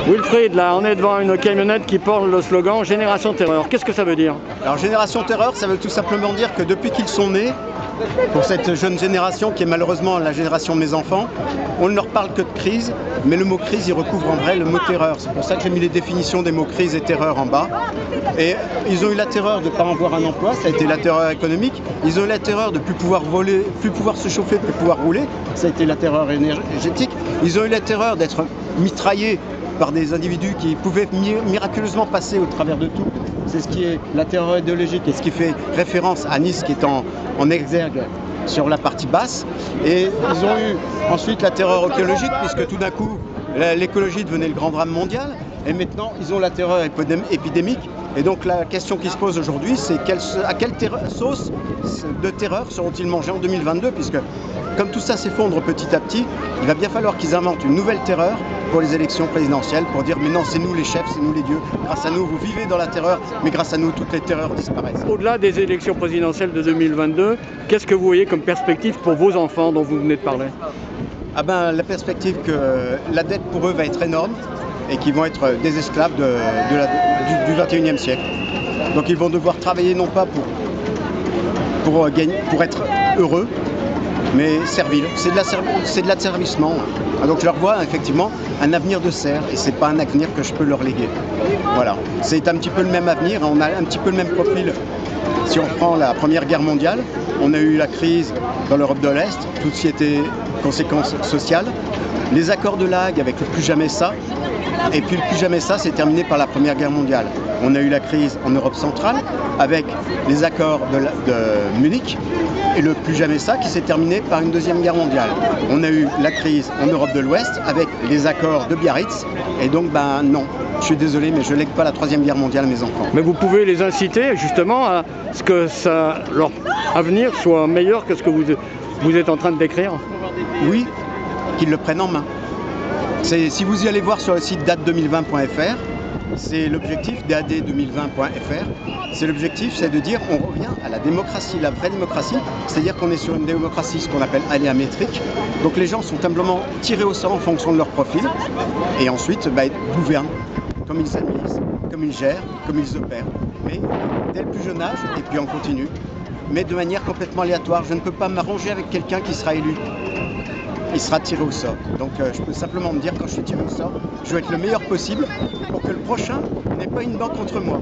Wilfried, là, on est devant une camionnette qui porte le slogan Génération Terreur. Qu'est-ce que ça veut dire? Alors Génération Terreur, ça veut tout simplement dire que depuis qu'ils sont nés, pour cette jeune génération qui est malheureusement la génération de mes enfants, on ne leur parle que de crise, mais le mot crise, il recouvre en vrai le mot terreur. C'est pour ça que j'ai mis les définitions des mots crise et terreur en bas. Et ils ont eu la terreur de ne pas avoir un emploi, ça a été la terreur économique. Ils ont eu la terreur de ne plus pouvoir voler, plus pouvoir se chauffer, plus pouvoir rouler, ça a été la terreur énergétique. Ils ont eu la terreur d'être mitraillés par des individus qui pouvaient miraculeusement passer au travers de tout. C'est ce qui est la terreur idéologique et ce qui fait référence à Nice qui est en exergue sur la partie basse. Et ils ont eu ensuite la terreur écologique puisque tout d'un coup l'écologie devenait le grand drame mondial. Et maintenant ils ont la terreur épidémique. Et donc la question qui se pose aujourd'hui, c'est à quelle sauce de terreur seront-ils mangés en 2022, puisque comme tout ça s'effondre petit à petit, il va bien falloir qu'ils inventent une nouvelle terreur pour les élections présidentielles, pour dire mais non, c'est nous les chefs, c'est nous les dieux, grâce à nous vous vivez dans la terreur, mais grâce à nous toutes les terreurs disparaissent. Au-delà des élections présidentielles de 2022, qu'est-ce que vous voyez comme perspective pour vos enfants dont vous venez de parler? Ah ben, la perspective que la dette pour eux va être énorme et qu'ils vont être des esclaves du 21e siècle. Donc ils vont devoir travailler non pas pour être heureux, mais servile. C'est de l'asservissement. Donc je leur vois effectivement un avenir de serf et c'est pas un avenir que je peux leur léguer. Voilà, c'est un petit peu le même avenir, on a un petit peu le même profil. Si on prend la Première Guerre mondiale, on a eu la crise dans l'Europe de l'Est, tout ce qui était conséquences sociales, les accords de La Hague avec le plus jamais ça, et puis le plus jamais ça, c'est terminé par la Première Guerre mondiale. On a eu la crise en Europe centrale avec les accords de Munich et le plus jamais ça qui s'est terminé par une deuxième guerre mondiale. On a eu la crise en Europe de l'Ouest avec les accords de Biarritz et donc ben non, je suis désolé mais je lègue pas la troisième guerre mondiale à mes enfants. Mais vous pouvez les inciter justement à ce que leur avenir soit meilleur que ce que vous êtes en train de décrire? Oui, qu'ils le prennent en main. Si vous y allez voir sur le site date2020.fr, c'est l'objectif DAD2020.fr. C'est l'objectif, c'est de dire on revient à la démocratie, la vraie démocratie, c'est-à-dire qu'on est sur une démocratie, ce qu'on appelle aléamétrique. Donc les gens sont simplement tirés au sort en fonction de leur profil et ensuite ils gouvernent comme ils s'administrent, comme ils gèrent, comme ils opèrent. Mais dès le plus jeune âge, et puis on continue, mais de manière complètement aléatoire. Je ne peux pas m'arranger avec quelqu'un qui sera élu. Il sera tiré au sort. Donc je peux simplement me dire quand je suis tiré au sort, je veux être le meilleur possible pour que le prochain n'ait pas une dent contre moi.